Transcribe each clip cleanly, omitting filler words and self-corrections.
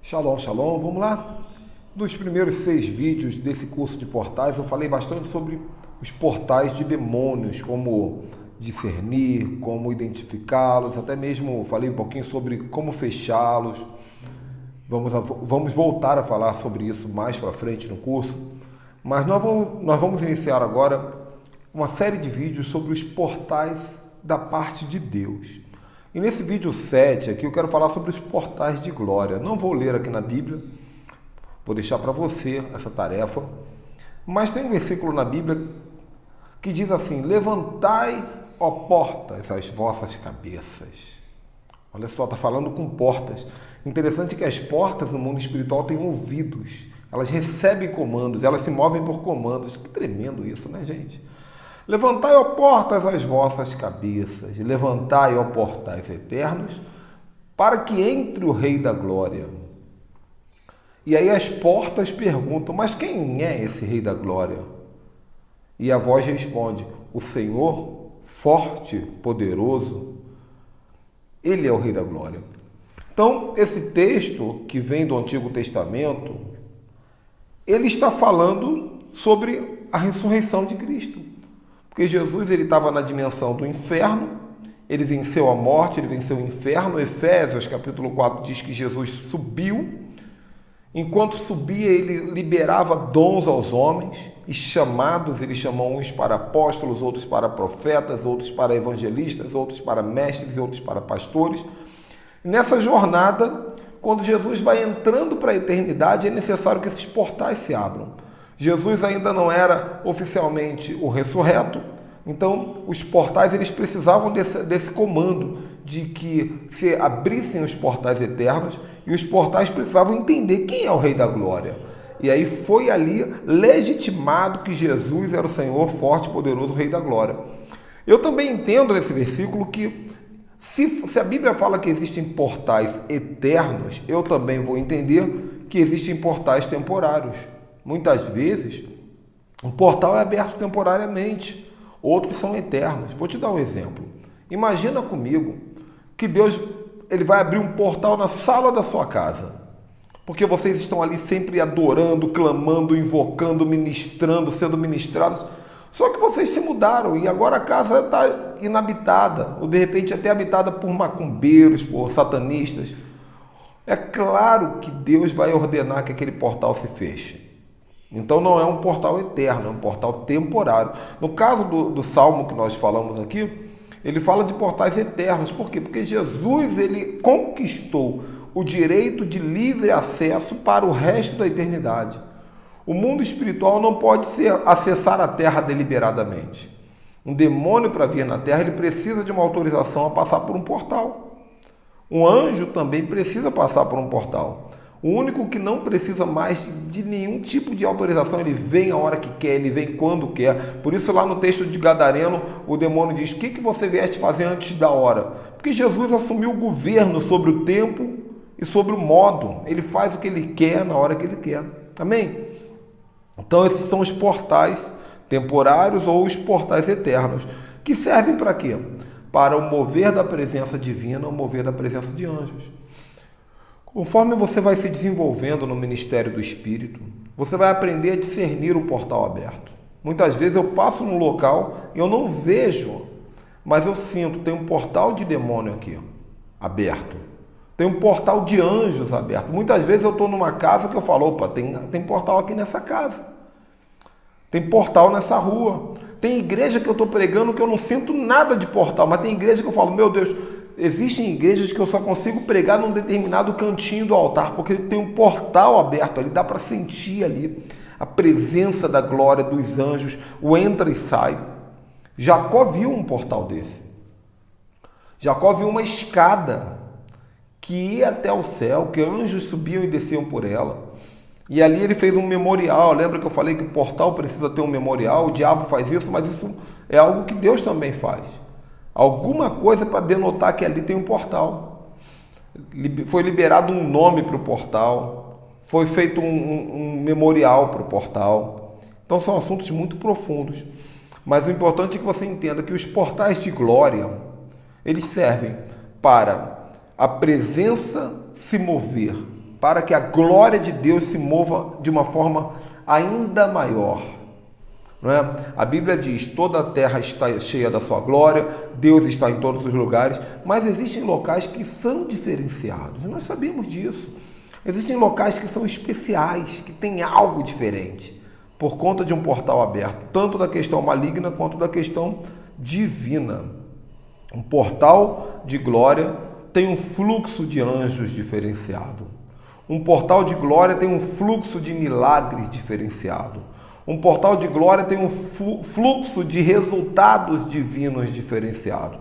Shalom, shalom, vamos lá? Nos primeiros 6 vídeos desse curso de portais, eu falei bastante sobre os portais de demônios, como discernir, como identificá-los, até mesmo falei um pouquinho sobre como fechá-los. Vamos voltar a falar sobre isso mais para frente no curso, mas nós vamos iniciar agora uma série de vídeos sobre os portais da parte de Deus. E nesse vídeo 7 aqui eu quero falar sobre os portais de glória. Não vou ler aqui na Bíblia, vou deixar para você essa tarefa. Mas tem um versículo na Bíblia que diz assim: levantai, ó portas, as vossas cabeças. Olha só, está falando com portas. Interessante que as portas no mundo espiritual têm ouvidos. Elas recebem comandos, elas se movem por comandos. Que tremendo isso, né, gente? Levantai, ó portas, as vossas cabeças, levantai, ó portais eternos, para que entre o Rei da Glória. E aí as portas perguntam: mas quem é esse Rei da Glória? E a voz responde: o Senhor, forte, poderoso, Ele é o Rei da Glória. Então, esse texto que vem do Antigo Testamento, ele está falando sobre a ressurreição de Cristo. Porque Jesus ele estava na dimensão do inferno, ele venceu a morte, ele venceu o inferno. Efésios capítulo 4 diz que Jesus subiu. Enquanto subia, ele liberava dons aos homens, e chamados, ele chamou uns para apóstolos, outros para profetas, outros para evangelistas, outros para mestres e outros para pastores. E nessa jornada, quando Jesus vai entrando para a eternidade, é necessário que esses portais se abram. Jesus ainda não era oficialmente o ressurreto, então os portais eles precisavam desse comando de que se abrissem os portais eternos, e os portais precisavam entender quem é o Rei da Glória. E aí foi ali legitimado que Jesus era o Senhor forte, poderoso, Rei da Glória. Eu também entendo nesse versículo que se a Bíblia fala que existem portais eternos, eu também vou entender que existem portais temporários. Muitas vezes, um portal é aberto temporariamente, outros são eternos. Vou te dar um exemplo. Imagina comigo que Deus ele vai abrir um portal na sala da sua casa, porque vocês estão ali sempre adorando, clamando, invocando, ministrando, sendo ministrados. Só que vocês se mudaram e agora a casa está inabitada, ou de repente até habitada por macumbeiros, por satanistas. É claro que Deus vai ordenar que aquele portal se feche. Então não é um portal eterno, é um portal temporário. No caso do Salmo que nós falamos aqui, ele fala de portais eternos. Por quê? Porque Jesus ele conquistou o direito de livre acesso para o resto da eternidade. O mundo espiritual não pode acessar a terra deliberadamente. Um demônio, para vir na terra, ele precisa de uma autorização a passar por um portal. Um anjo também precisa passar por um portal. O único que não precisa mais de nenhum tipo de autorização, ele vem a hora que quer, ele vem quando quer. Por isso lá no texto de Gadareno, o demônio diz: o que você vieste fazer antes da hora? Porque Jesus assumiu o governo sobre o tempo e sobre o modo. Ele faz o que ele quer na hora que ele quer. Amém? Então esses são os portais temporários ou os portais eternos, que servem para quê? Para o mover da presença divina, o mover da presença de anjos. Conforme você vai se desenvolvendo no ministério do Espírito, você vai aprender a discernir um portal aberto. Muitas vezes eu passo num local e eu não vejo, mas eu sinto, tem um portal de demônio aqui, aberto. Tem um portal de anjos aberto. Muitas vezes eu estou numa casa que eu falo: opa, tem portal aqui nessa casa. Tem portal nessa rua. Tem igreja que eu estou pregando que eu não sinto nada de portal, mas tem igreja que eu falo: meu Deus, existem igrejas que eu só consigo pregar num determinado cantinho do altar, porque tem um portal aberto ali, dá para sentir ali a presença da glória dos anjos, o entra e sai. Jacó viu um portal desse. Jacó viu uma escada que ia até o céu, que anjos subiam e desciam por ela. E ali ele fez um memorial. Lembra que eu falei que o portal precisa ter um memorial? O diabo faz isso, mas isso é algo que Deus também faz. Alguma coisa para denotar que ali tem um portal. Foi liberado um nome para o portal. Foi feito um memorial para o portal. Então são assuntos muito profundos. Mas o importante é que você entenda que os portais de glória, eles servem para a presença se mover para que a glória de Deus se mova de uma forma ainda maior. Não é? A Bíblia diz: toda a terra está cheia da sua glória, Deus está em todos os lugares, mas existem locais que são diferenciados, nós sabemos disso. Existem locais que são especiais, que têm algo diferente, por conta de um portal aberto, tanto da questão maligna quanto da questão divina. Um portal de glória tem um fluxo de anjos diferenciado. Um portal de glória tem um fluxo de milagres diferenciado. Um portal de glória tem um fluxo de resultados divinos diferenciado.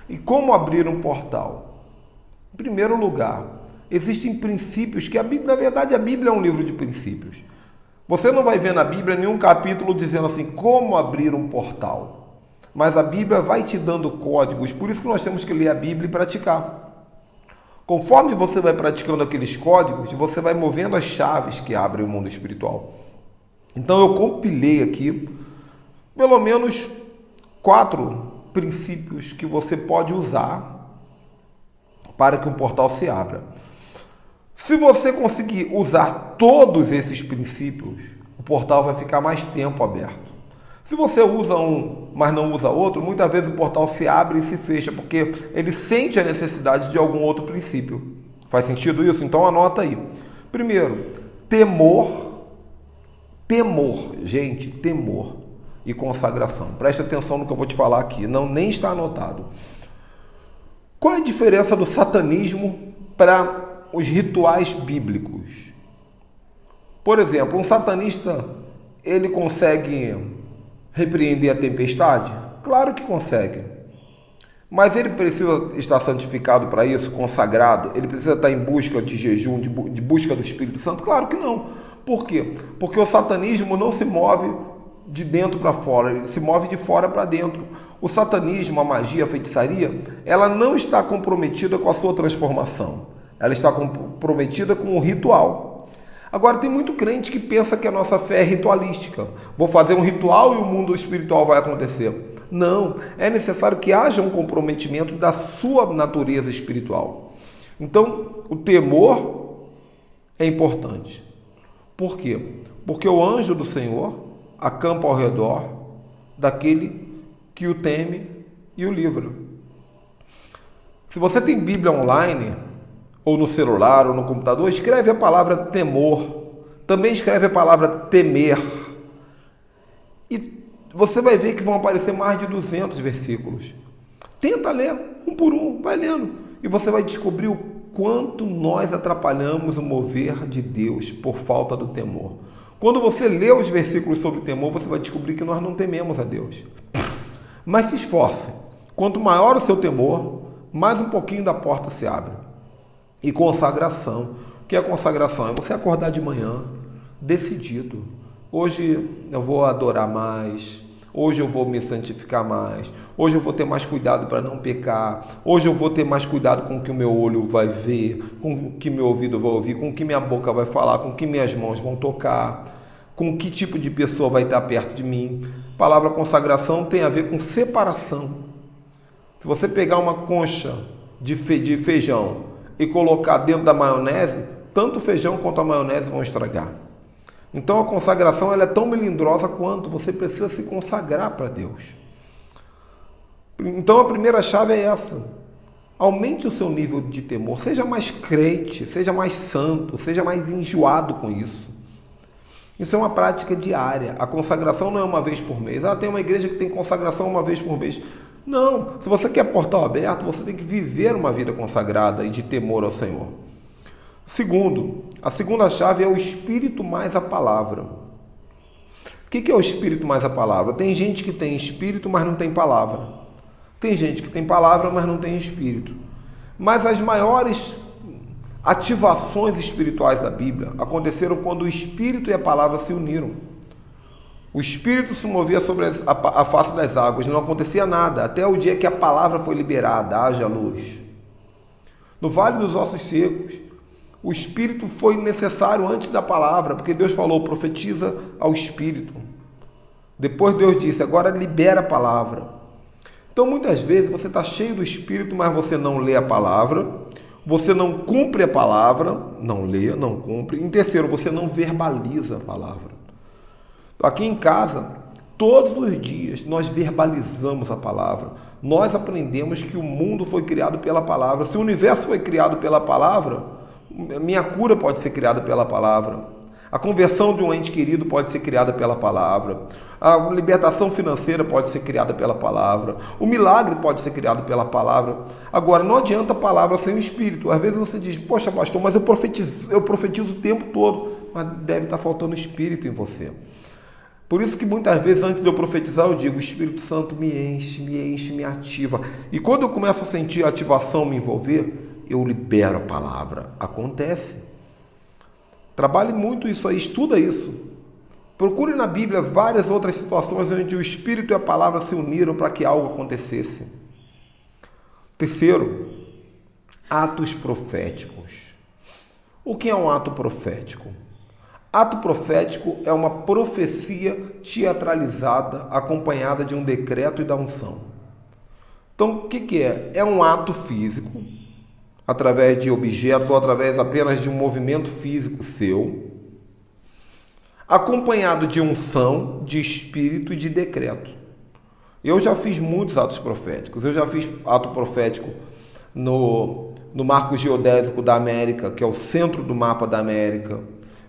E como abrir um portal? Em primeiro lugar, existem princípios que a Bíblia, na verdade, a Bíblia é um livro de princípios. Você não vai ver na Bíblia nenhum capítulo dizendo assim, como abrir um portal. Mas a Bíblia vai te dando códigos, por isso que nós temos que ler a Bíblia e praticar. Conforme você vai praticando aqueles códigos, você vai movendo as chaves que abrem o mundo espiritual. Então eu compilei aqui pelo menos 4 princípios que você pode usar para que um portal se abra. Se você conseguir usar todos esses princípios, o portal vai ficar mais tempo aberto. Se você usa um, mas não usa outro, muitas vezes o portal se abre e se fecha, porque ele sente a necessidade de algum outro princípio. Faz sentido isso? Então anota aí. Primeiro, temor, temor e consagração. Preste atenção no que eu vou te falar aqui, nem está anotado. Qual é a diferença do satanismo para os rituais bíblicos? Por exemplo, um satanista, ele consegue repreender a tempestade? Claro que consegue. Mas ele precisa estar santificado para isso, consagrado? Ele precisa estar em busca de jejum, de busca do Espírito Santo? Claro que não. Por quê? Porque o satanismo não se move de dentro para fora, ele se move de fora para dentro. O satanismo, a magia, a feitiçaria, ela não está comprometida com a sua transformação. Ela está comprometida com o ritual. Agora, tem muito crente que pensa que a nossa fé é ritualística. Vou fazer um ritual e o mundo espiritual vai acontecer. Não, é necessário que haja um comprometimento da sua natureza espiritual. Então, o temor é importante. Por quê? Porque o anjo do Senhor acampa ao redor daquele que o teme e o livra. Se você tem Bíblia online, ou no celular, ou no computador, escreve a palavra temor. Também escreve a palavra temer. E você vai ver que vão aparecer mais de 200 versículos. Tenta ler, um por um, vai lendo. E você vai descobrir o quanto nós atrapalhamos o mover de Deus por falta do temor. Quando você lê os versículos sobre temor, você vai descobrir que nós não tememos a Deus. Mas se esforce. Quanto maior o seu temor, mais um pouquinho da porta se abre. E consagração. O que é consagração? É você acordar de manhã decidido. Hoje eu vou adorar mais. Hoje eu vou me santificar mais. Hoje eu vou ter mais cuidado para não pecar. Hoje eu vou ter mais cuidado com o que o meu olho vai ver, com o que meu ouvido vai ouvir, com o que minha boca vai falar, com o que minhas mãos vão tocar, com que tipo de pessoa vai estar perto de mim. A palavra consagração tem a ver com separação. Se você pegar uma concha de feijão e colocar dentro da maionese, tanto o feijão quanto a maionese vão estragar. Então a consagração ela é tão melindrosa quanto você precisa se consagrar para Deus. Então a primeira chave é essa. Aumente o seu nível de temor. Seja mais crente, seja mais santo, seja mais enjoado com isso. Isso é uma prática diária. A consagração não é uma vez por mês. Tem uma igreja que tem consagração uma vez por mês. Não. Se você quer portal aberto, você tem que viver uma vida consagrada e de temor ao Senhor. Segundo, a segunda chave é o Espírito mais a palavra. O que é o Espírito mais a palavra? Tem gente que tem Espírito, mas não tem palavra. Tem gente que tem palavra, mas não tem Espírito. Mas as maiores ativações espirituais da Bíblia aconteceram quando o Espírito e a palavra se uniram. O Espírito se movia sobre a face das águas, não acontecia nada, até o dia que a palavra foi liberada, haja luz. No Vale dos Ossos Secos, o Espírito foi necessário antes da palavra, porque Deus falou, profetiza ao Espírito. Depois Deus disse, agora libera a palavra. Então muitas vezes você está cheio do Espírito, mas você não lê a palavra, você não cumpre a palavra, não lê, não cumpre. Em terceiro, você não verbaliza a palavra. Aqui em casa, todos os dias, nós verbalizamos a palavra. Nós aprendemos que o mundo foi criado pela palavra. Se o universo foi criado pela palavra, minha cura pode ser criada pela palavra. A conversão de um ente querido pode ser criada pela palavra. A libertação financeira pode ser criada pela palavra. O milagre pode ser criado pela palavra. Agora, não adianta a palavra sem o Espírito. Às vezes você diz, poxa, pastor, mas eu profetizo o tempo todo. Mas deve estar faltando Espírito em você. Por isso que muitas vezes, antes de eu profetizar, eu digo, o Espírito Santo me enche, me ativa. E quando eu começo a sentir a ativação me envolver, eu libero a palavra. Acontece. Trabalhe muito isso aí, estuda isso. Procure na Bíblia várias outras situações onde o Espírito e a palavra se uniram para que algo acontecesse. Terceiro, atos proféticos. O que é um ato profético? Ato profético é uma profecia teatralizada, acompanhada de um decreto e da unção. Então, o que é? É um ato físico, através de objetos ou através apenas de um movimento físico seu, acompanhado de unção, de espírito e de decreto. Eu já fiz muitos atos proféticos. Eu já fiz ato profético no marco geodésico da América, que é o centro do mapa da América.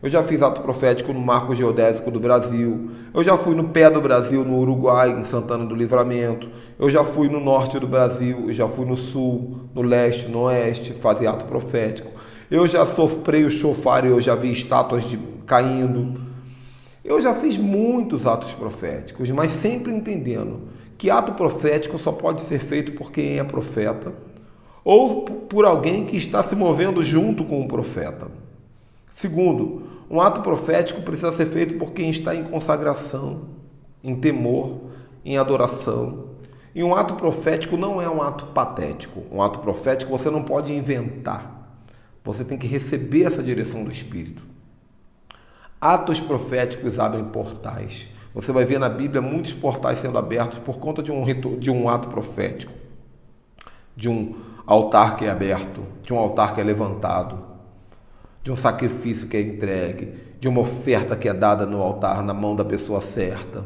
Eu já fiz ato profético no marco geodésico do Brasil. Eu já fui no pé do Brasil, no Uruguai, em Santana do Livramento. Eu já fui no norte do Brasil, eu já fui no sul, no leste, no oeste, fazer ato profético. Eu já soprei o chofar e eu já vi estátuas caindo. Eu já fiz muitos atos proféticos, mas sempre entendendo que ato profético só pode ser feito por quem é profeta ou por alguém que está se movendo junto com o profeta. Segundo, um ato profético precisa ser feito por quem está em consagração, em temor, em adoração. E um ato profético não é um ato patético. Um ato profético você não pode inventar. Você tem que receber essa direção do Espírito. Atos proféticos abrem portais. Você vai ver na Bíblia muitos portais sendo abertos por conta de um ato profético. De um altar que é aberto, de um altar que é levantado, de um sacrifício que é entregue, de uma oferta que é dada no altar, na mão da pessoa certa.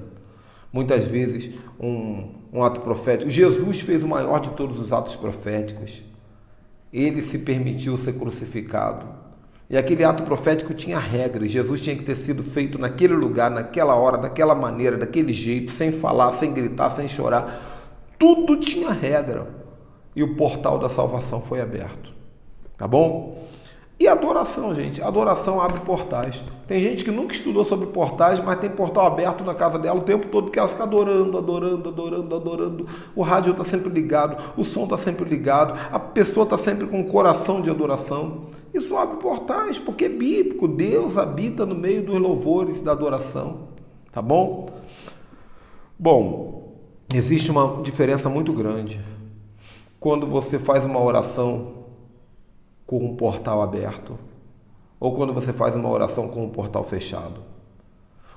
Muitas vezes, um ato profético. Jesus fez o maior de todos os atos proféticos. Ele se permitiu ser crucificado. E aquele ato profético tinha regras. Jesus tinha que ter sido feito naquele lugar, naquela hora, daquela maneira, daquele jeito, sem falar, sem gritar, sem chorar. Tudo tinha regra. E o portal da salvação foi aberto. Tá bom? E adoração, gente. Adoração abre portais. Tem gente que nunca estudou sobre portais, mas tem portal aberto na casa dela o tempo todo, porque ela fica adorando. O rádio está sempre ligado, o som está sempre ligado, a pessoa está sempre com um coração de adoração. Isso abre portais, porque é bíblico. Deus habita no meio dos louvores da adoração. Tá bom? Bom, existe uma diferença muito grande quando você faz uma oração com um portal aberto, ou quando você faz uma oração com um portal fechado.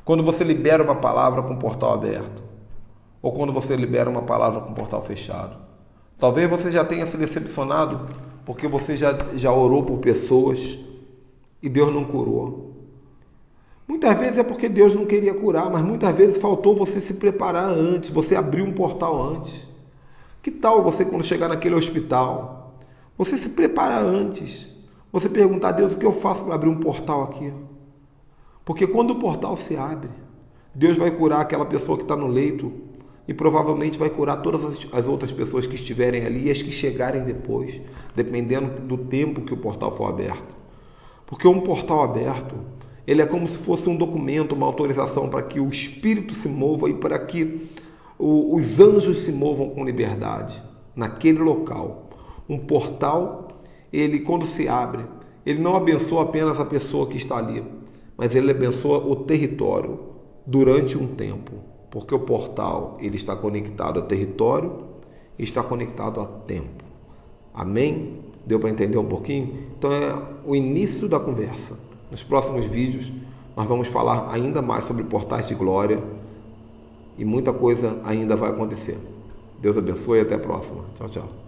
Quando você libera uma palavra com um portal aberto, ou quando você libera uma palavra com um portal fechado. Talvez você já tenha se decepcionado porque você já orou por pessoas e Deus não curou. Muitas vezes é porque Deus não queria curar, mas muitas vezes faltou você se preparar antes, você abrir um portal antes. Que tal você, quando chegar naquele hospital, você se preparar antes. Você perguntar a Deus, o que eu faço para abrir um portal aqui? Porque quando o portal se abre, Deus vai curar aquela pessoa que está no leito e provavelmente vai curar todas as outras pessoas que estiverem ali e as que chegarem depois, dependendo do tempo que o portal for aberto. Porque um portal aberto, ele é como se fosse um documento, uma autorização para que o Espírito se mova e para que os anjos se movam com liberdade naquele local. Um portal, ele quando se abre, ele não abençoa apenas a pessoa que está ali, mas ele abençoa o território durante um tempo, porque o portal ele está conectado a território e está conectado a tempo. Amém? Deu para entender um pouquinho? Então é o início da conversa. Nos próximos vídeos nós vamos falar ainda mais sobre portais de glória e muita coisa ainda vai acontecer. Deus abençoe e até a próxima. Tchau, tchau.